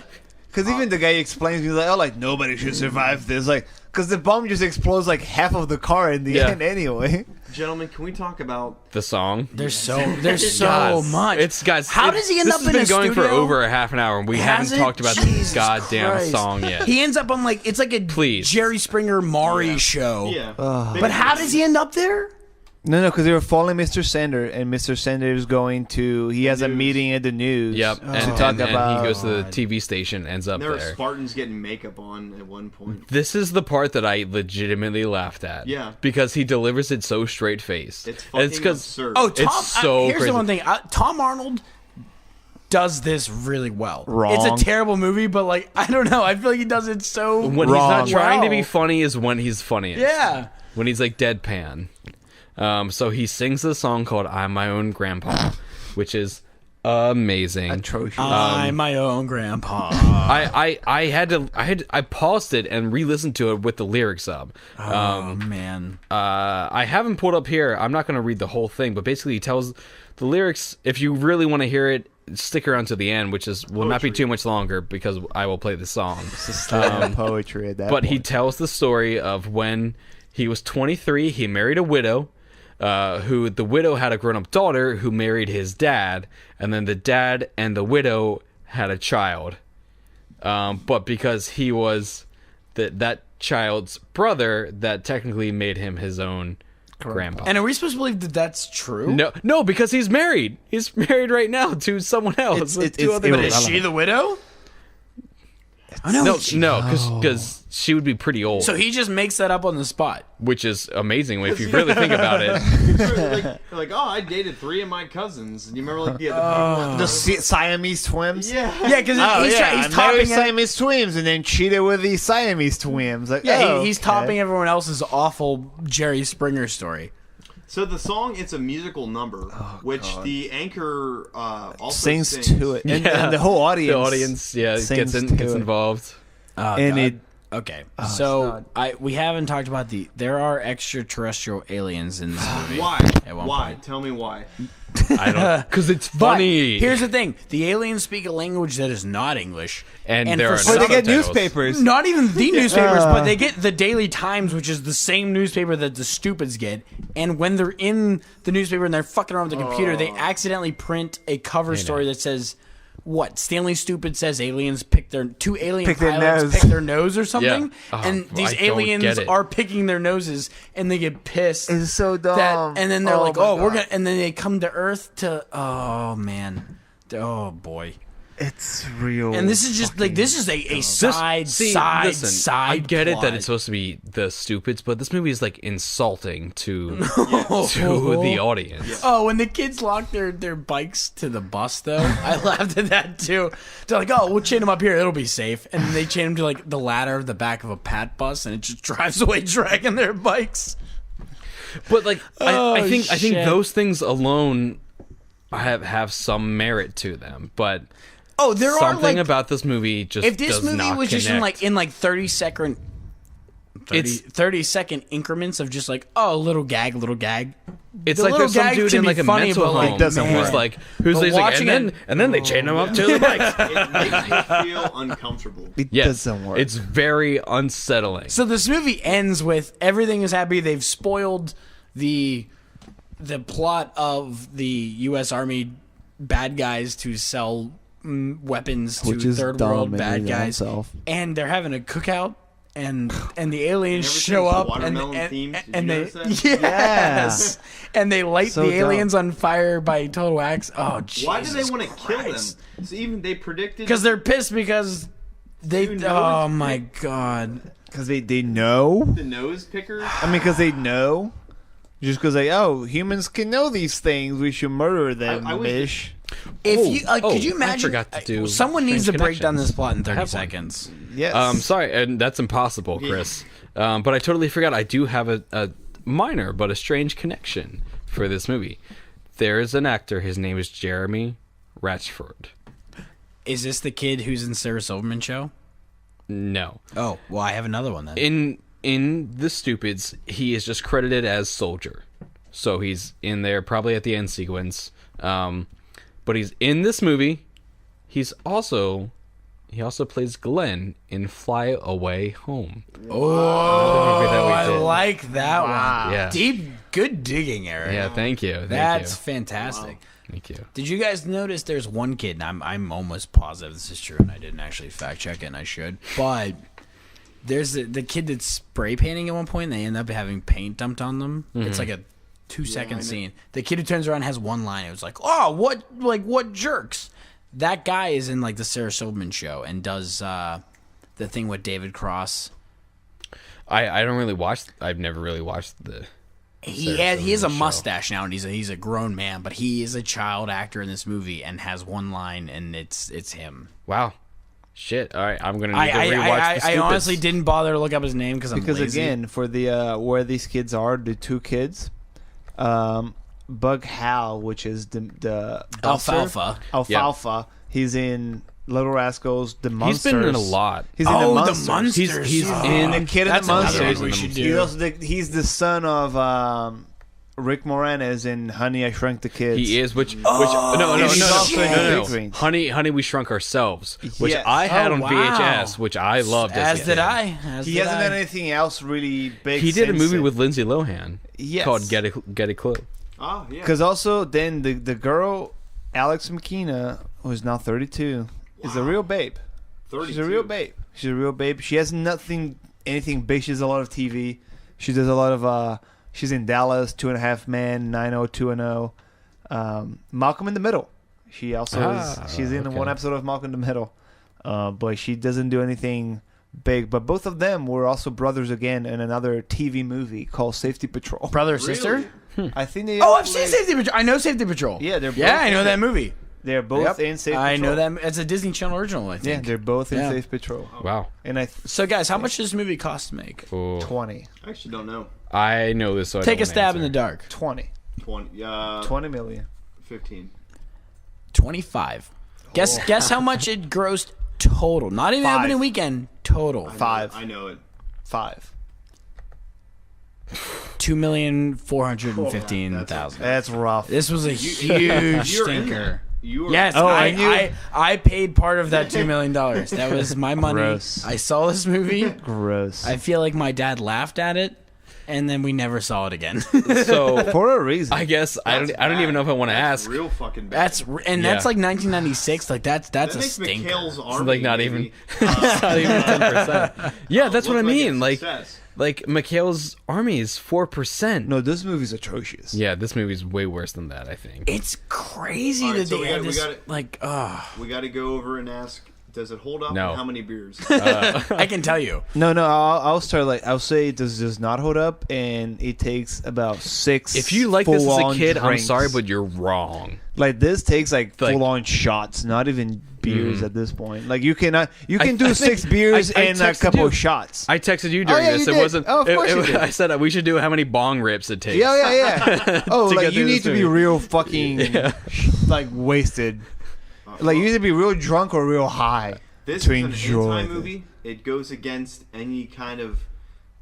Because even the guy explains, he's like, "Oh, like nobody should survive this." Like, because the bomb just explodes like half of the car in the Yeah. end anyway. Gentlemen, can we talk about? The song. There's so much. Guys, How does he end up this in has a been going for studio? over a half an hour, and we Has haven't it? talked about Jesus the goddamn Christ. song yet. He ends up on like it's like a Please. Jerry Springer Maury show. Yeah. But how does he end up there? No, because they were following Mr. Sander, and Mr. Sander is going to. He has a news. meeting at the news. Yep, To and, talk and about. he goes to the TV station, ends up There were there. Spartans getting makeup on at one point. This is the part that I legitimately laughed at. Yeah. because he delivers it so straight faced. It's fucking absurd. Oh, Tom. It's so here's crazy. the one thing. Tom Arnold does this really well. Wrong. It's a terrible movie, but like I don't know. I feel like he does it so when Wrong. he's not trying to well. be funny is when he's funniest. Yeah. when he's like deadpan. So he sings a song called "I'm My Own Grandpa," which is amazing. atrocious. I'm my own grandpa. I paused it and re-listened to it with the lyrics up. Oh man. I haven't pulled up here. I'm not going to read the whole thing, but basically he tells the lyrics. If you really want to hear it, stick around to the end, which will not be too much longer because I will play the song. It's just poetry at that But he point. tells the story of when he was 23, he married a widow, who the widow had a grown-up daughter who married his dad, and then the dad and the widow had a child. But because he was that child's brother, that technically made him his own grandpa. And are we supposed to believe that that's true? No, because he's married. He's married right now to someone else. It's- with it's two other But kids. is she the widow? Oh, no, No, because she would be pretty old. So he just makes that up on the spot. Which is amazing if you really think about it. They're like, oh, I dated 3 of my cousins. And you remember like the Siamese twins. Yeah. Yeah, because Oh he's yeah, he's I married topping. Siamese twins and then cheated with the Siamese twins. Like, Yeah, oh, he's okay. topping everyone else's awful Jerry Springer story. So the song, it's a musical number, which God. the anchor also sings to it, and the whole audience. The audience, gets sings to gets it. involved. And God. it Okay, it's so not- we haven't talked about there are extraterrestrial aliens in this movie. Why? At one Why? point. Tell me why. I don't, because it's But funny. here's the thing: the aliens speak a language that is not English, And there for are some- But they get subtitles. newspapers. Not even the newspapers, but they get the Daily Times, which is the same newspaper that the stupids get. And when they're in the newspaper and they're fucking around with the computer, they accidentally print a cover story that says, "What? Stanley Stupid says aliens pick their Pick their pilots nose. pick their nose or something." Yeah. Oh, and these I don't aliens get it. are picking their noses, and they get pissed. It's so dumb. And then they're like, my "Oh, we're God. gonna," and then they come to Earth to. Oh man, oh boy. It's real. And this is just like this is a side Listen, I get it plot. that it's supposed to be the stupids, but this movie is like insulting to the audience. Oh, when the kids lock their bikes to the bus, though, I laughed at that too. They're like, "Oh, we'll chain them up here; it'll be safe." And they chain them to like the ladder of the back of a Pat bus, and it just drives away, dragging their bikes. But like, I think shit. those things alone have some merit to them. But Oh, there are something like about this movie just if this does movie not was just connect. in like 30-second. 30-second increments of just like little gag. It's the like little there's some gags dude can in be like a funny, mental but, like, home it doesn't who's work. like But like, watching and then they chain him up to the bikes. It makes me feel uncomfortable. it Yes, doesn't work. it's very unsettling. So this movie ends with everything is happy. They've spoiled the plot of the U.S. Army bad guys to sell weapons to Which is third dumb world in bad and of guys, itself. and they're having a cookout. And the aliens everything's show up watermelon and themed. Did and you they notice that? yes, and they light So the dumb. aliens on fire by total axe. Oh, Jesus Why do they want to kill them? Christ. So even they predicted Because they're pissed because they. Who knows? Oh my God. Because they know. the nose pickers. I mean, because they know. Just because humans can know these things, we should murder them, I wish- bish. If you could you I imagine? forgot to do someone needs to Strange break down Connections. this plot in 30 have one. seconds. Yes. Sorry, and that's impossible, Chris. But I totally forgot. I do have a minor but a strange connection for this movie. There is an actor. His name is Jeremy Ratchford. Is this the kid who's in Sarah Silverman show? No, Oh, well, I have another one then. in The Stupids, he is just credited as Soldier. So he's in there probably at the end sequence. But he's in this movie. He also plays Glenn in Fly Away Home. Oh, I did. like that one. Yeah. Deep, good digging, Eric. Yeah, thank you. That's fantastic. Thank you. Did you guys notice there's one kid, and I'm almost positive this is true, and I didn't actually fact check it, and I should, but there's the kid that's spray painting at one point, and they end up having paint dumped on them. It's like a 2-second scene. The kid who turns around has one line. It was like, "Oh, what jerks!" That guy is in like the Sarah Silverman show and does the thing with David Cross. I don't really watch. I've never really watched the. He Sarah has a Silverman show. mustache now, and he's a grown man, but he is a child actor in this movie and has one line, and it's him. Wow. Shit. All right. I'm gonna need to rewatch The I Stupids. honestly didn't bother to look up his name because I'm because lazy. again, for the where these kids are, the two kids, Bug Hal, which is the buster, Alfalfa. He's in Little Rascals, The Monsters. He's been in a lot. He's in Oh, the the Monsters. Monsters. He's Oh, in The kid in that's the another Monsters. one we should He's do. also he's the son of Rick Moranis in Honey, I Shrunk the Kids. He is, which no, And he's also in no. Big Green. Honey, We Shrunk Ourselves, which Yes. I had Oh, on wow. VHS, which I loved. As a did kid. I. He hasn't done anything else really big. He did a since movie then. with Lindsay Lohan Yes. called Get a Clue. Ah, yeah. Because also then the girl Alex McKenna, who is now 32, is a real babe. 32. She's a real babe. She's a real babe. She has anything big. She does a lot of TV. She does a lot of. She's in Dallas, 2.5 Men, 90210. Malcolm in the Middle. She also she's in okay. one episode of Malcolm in the Middle. But she doesn't do anything big. But both of them were also brothers again in another TV movie called Safety Patrol. Brother or sister? I think they. Oh, I've seen Safety Patrol. I know Safety Patrol. Yeah, they're Yeah, both I know in that it. movie. They're both in Safe Patrol. I know that. It's a Disney Channel original, I Yeah, think. they're both in Yeah. Safe Patrol. Wow. And So, guys, how much does this movie cost to make? Oh. 20. I actually don't know. I know this, so I Take don't a stab in answer. the dark. 20. 20. 20 million. 15. 25. Guess how much it grossed total. Not even 5. opening weekend. Total. 5. I know it. 5. 2,415,000. That's rough. This was a huge You're in stinker. there. You were. Yes, Oh, I knew. I paid part of that $2 million. That was my money. Gross. I saw this movie. Gross. I feel like my dad laughed at it, and then we never saw it again. So For a reason. I guess I don't even know if I want to That's ask. real fucking bad. That's like 1996. Like that's that a makes stinker. McHale's Army. Like not maybe. even, not even 10%. Yeah, that's what I Looked like a mean. Like success. McHale's Army is 4%. No, this movie's atrocious. Yeah, this movie's way worse than that. I think. It's crazy All right, that so they we had gotta- we this. gotta- Like, We got to go over and ask, does it hold up? No. And how many beers? I can tell you. No, I'll start I'll say this does not hold up, and it takes about 6. If you like this as a full-on kid, I'm drinks. sorry, but you're wrong. Like this takes Like- full on shots, not even beers at this point. Like you can do I 6 think- beers I and a texted couple you. of shots. I texted you during yeah, this. you It did. wasn't. Oh, of course you did. I said we should do how many bong rips it takes. Yeah. Oh, To like get you through need this to be movie. real fucking like wasted. Like you need to be real drunk or real high This to is an enjoy anti this. movie. It goes against any kind of.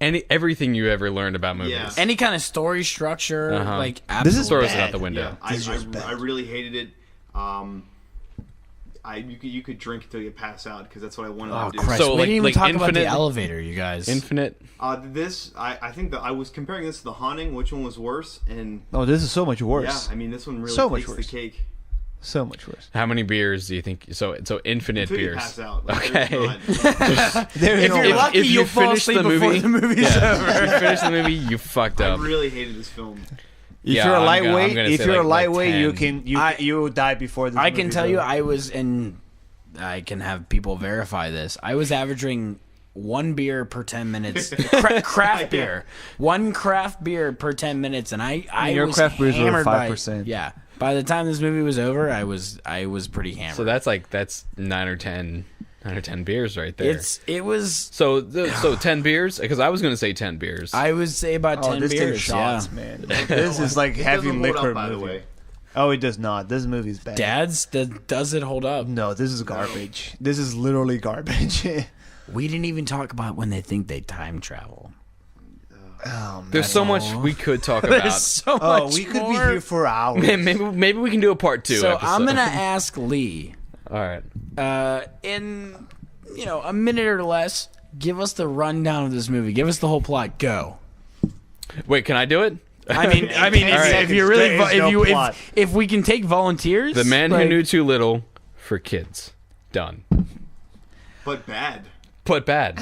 Everything you ever learned about movies. Yeah. Any kind of story structure, Uh-huh. like This absolutely. is Throws it bad. out the window. Yeah, This is just bad. I really hated it. You could drink until you pass out because that's what I wanted Oh to do. Christ! So, we didn't even like talk about the Infinite- elevator, you guys. Infinite. I think that I was comparing this to The Haunting. Which one was worse? And Oh, this is so much worse. yeah, I mean this one really So much takes the worse. cake. So much worse. How many beers do you think? So infinite Until you beers. pass out. Like, Okay. there's not- There is if no you're way. lucky, if you you'll fall finish asleep the before movie- the movie's Yeah. over. If you finish the movie, you fucked I up. really hated this film. If Yeah, you're a I'm lightweight, gonna if say you're a like lightweight, 10. you will die before this. I can movie's tell you, over. I was in. I can have people verify this. I was averaging 1 beer per 10 minutes. Craft beer, 1 craft beer per 10 minutes, and I your was craft beers were hammered by- 5%. Yeah, by the time this movie was over, I was pretty hammered. So that's 9 or 10 beers right there. it was. so 10 beers because I was gonna say 10 beers. I would say about 10 this beers. takes shots, Yeah. man. This is like It heavy doesn't hold liquor up, by the movie. way. Oh, it does not. This movie's bad. Does it hold up? No, this is garbage. This is literally garbage. We didn't even talk about when they think they time travel. Oh, man. There's so much we could talk about. There's so Oh, much we could more. be here for hours. Man, maybe we can do a part 2. So episode. I'm gonna ask Lee, All right. in a minute or less, give us the rundown of this movie. Give us the whole plot. Go. Wait, can I do it? I mean, All right. if you're really, There is no plot. if we can take volunteers, The man who like- knew too little for kids. Done. But bad. Put bad.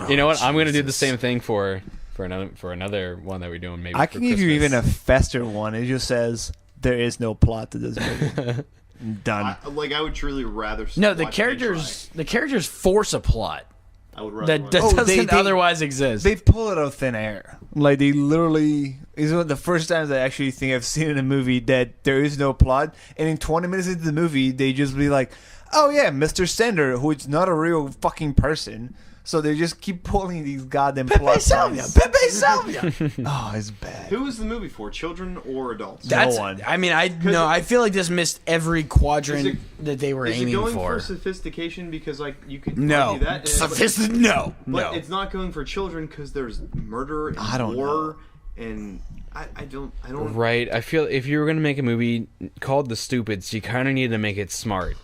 You know what? I'm gonna do the same thing for another one that we're doing. Maybe I for can give you even Christmas. a faster one. It just says there is no plot to this movie. Done. I would truly rather. No, the watch characters force a plot I would rather. that watch doesn't they- otherwise exist. They pull it out of thin air. Like they literally is one of the first times I actually think I've seen in a movie that there is no plot, and in 20 minutes into the movie they just be like, "Oh yeah, Mr. Sender, who is not a real fucking person." So they just keep pulling these goddamn plot lines. Pepe Salvia. Oh, it's bad. Who is the movie for? Children or adults? That's. one. I mean, I feel like this missed every quadrant Is it- that they were Is it aiming going for. for sophistication because you could No, argue that? no, But no. it's not going for children because there's murder and I don't war and I don't Right. I feel if you were gonna make a movie called The Stupids, you kind of need to make it smart.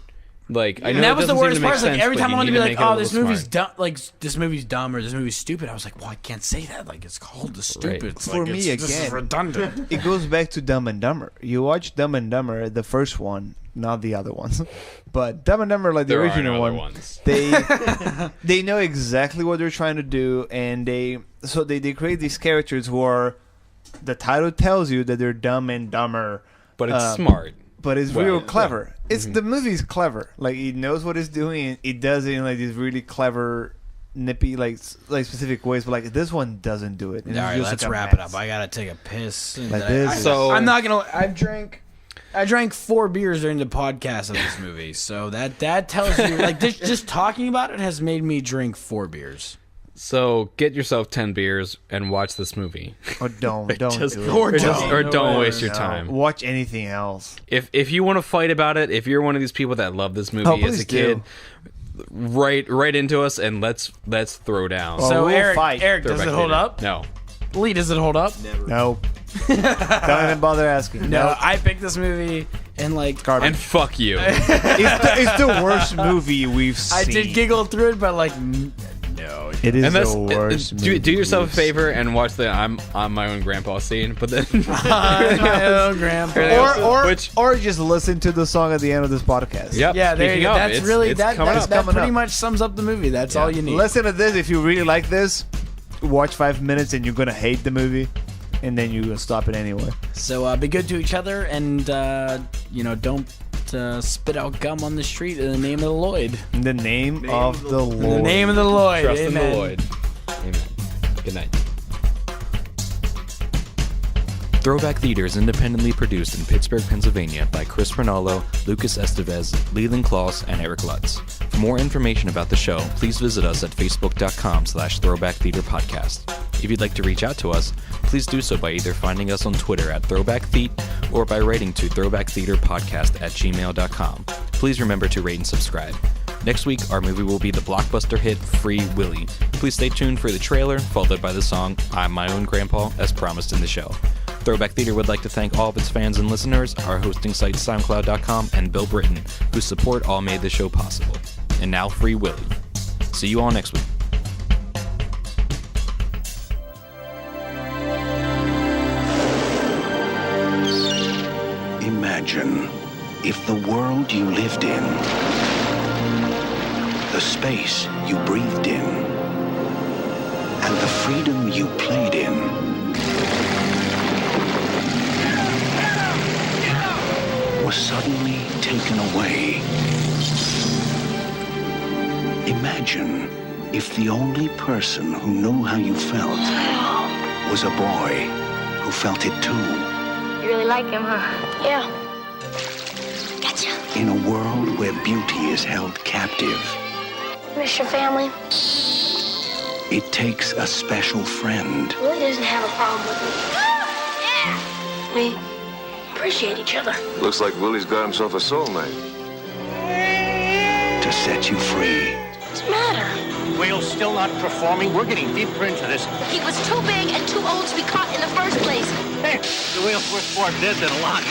Like I know And that it was the doesn't seem worst to part. make Is like sense, every but time I you wanted to need be like, make it a "Oh, little this movie's smart. dumb," like this movie's dumb or this movie's stupid. I was like, "Well, I can't say that. Like it's called The Stupids." For Like, me, this is again- redundant. It goes back to Dumb and Dumber. You watch Dumb and Dumber, the first one, not the other ones, but Dumb and Dumber, like the There are original no other one. ones. They know exactly what they're trying to do, and they create these characters who are, the title tells you that they're dumb and dumber, But it's smart. but it's Well, real yeah. clever. It's the movie's clever. Like it knows what it's doing, and it does it in like these really clever, nippy like specific ways. But like this one doesn't do it. All It's right, just let's like a wrap it mess. up. I gotta take a piss. Like this. So- I'm not gonna. I've drank I drank 4 beers during the podcast of this movie, so that tells you, like, just talking about it has made me drink 4 beers. So get yourself 10 beers and watch this movie. Or don't do it. Or don't waste your time. Watch anything else. If you want to fight about it, if you're one of these people that love this movie as a kid, right into us and let's throw down. So we'll Eric, fight. does it hold up? No. Lee, does it hold up? Never. No. Don't even bother asking. No, I picked this movie and like And fuck you. It's the worst movie we've seen. I did giggle through it, but like no. It is And that's the worst do movie yourself a we've favor and watch the I'm my own grandpa scene, but then My own grandpa. or just listen to the song at the end of this podcast. Yep. Yeah, there you speaking go. of, That's it's- really it's that coming that, up. that Coming pretty up. much sums up the movie. That's all you need. Listen to this. If you really like this, watch 5 minutes and you're gonna hate the movie, and then you're gonna stop it anyway. So be good to each other, and don't spit out gum on the street in the name of the Lloyd. In the name of the Lord. In the name of the Lloyd. Trust in the Amen. Lloyd. Amen. Good night. Throwback Theater is independently produced in Pittsburgh, Pennsylvania by Chris Rinaldo, Lucas Estevez, Leland Kloss, and Eric Lutz. For more information about the show, please visit us at facebook.com/throwbacktheaterpodcast. If you'd like to reach out to us, please do so by either finding us on Twitter at throwbacktheat or by writing to throwbacktheaterpodcast@gmail.com. Please remember to rate and subscribe. Next week, our movie will be the blockbuster hit Free Willy. Please stay tuned for the trailer, followed by the song I'm My Own Grandpa, as promised in the show. Throwback Theater would like to thank all of its fans and listeners, our hosting site SoundCloud.com, and Bill Britton, whose support all made the show possible. And now, Free Willy. See you all next week. Imagine if the world you lived in, the space you breathed in, and the freedom you played in was suddenly taken away. Imagine if the only person who knew how you felt was a boy who felt it too. You really like him, huh? Yeah. Gotcha. In a world where beauty is held captive, Miss your family? it takes a special friend Willie doesn't have a problem with me. Yeah. We appreciate each other. Looks like Willie's got himself a soulmate. to set you free. What's the matter? Whale's still not performing. We're getting deeper into this. He was too big and too old to be caught in the first place. Hey, the whale's worth more dead than alive.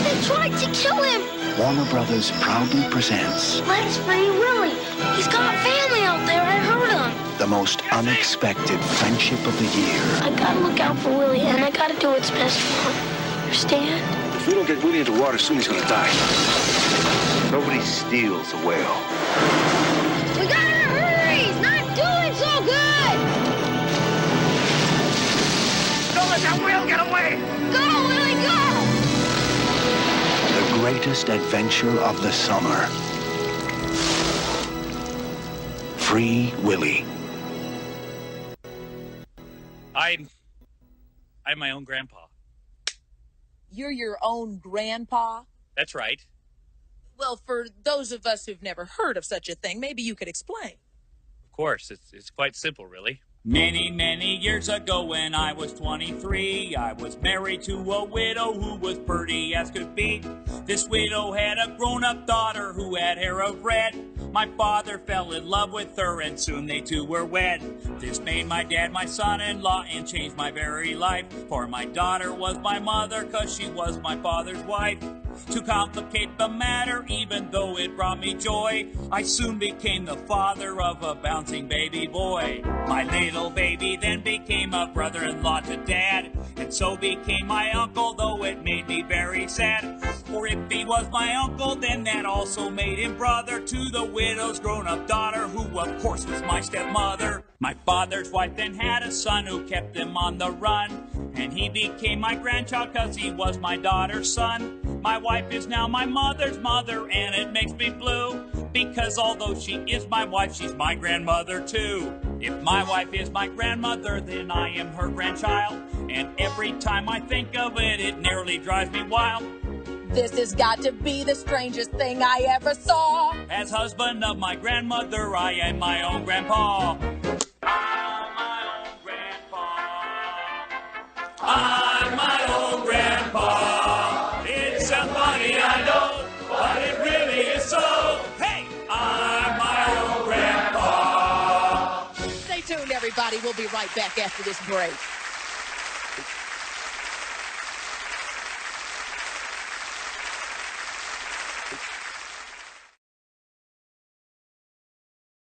They tried to kill him. Warner Brothers proudly presents Let's free Willie. He's got family out there. I heard him. the most unexpected friendship of the year. I gotta look out for Willie, and I gotta do what's best for him. Understand? If we don't get Willie into water soon, he's gonna die. Nobody steals a whale. We gotta hurry. He's not doing so good. Don't let that whale get away! Go, Willie, go. The greatest adventure of the summer. Free Willy. I'm my own grandpa. You're your own grandpa? That's right. Well, for those of us who've never heard of such a thing, maybe you could explain. Of course, it's quite simple, really. Many, many years ago when I was 23, I was married to a widow who was pretty as could be. This widow had a grown-up daughter who had hair of red. My father fell in love with her and soon they two were wed. This made my dad my son-in-law and changed my very life. For my daughter was my mother 'cause she was my father's wife. To complicate the matter, even though it brought me joy, I soon became the father of a bouncing baby boy. My little baby then became a brother-in-law to Dad, and so became my uncle, though it made me very sad. For if he was my uncle, then that also made him brother to the widow's grown-up daughter, who of course was my stepmother. My father's wife then had a son who kept him on the run, and he became my grandchild 'cause he was my daughter's son. My wife is now my mother's mother, and it makes me blue, because although she is my wife, she's my grandmother too. If my wife is my grandmother, then I am her grandchild. And every time I think of it, it nearly drives me wild. This has got to be the strangest thing I ever saw. As husband of my grandmother, I am my own grandpa. I'm my own grandpa. It's so funny, I know, but it really is so. Hey, I'm my own grandpa. Stay tuned, everybody. We'll be right back after this break.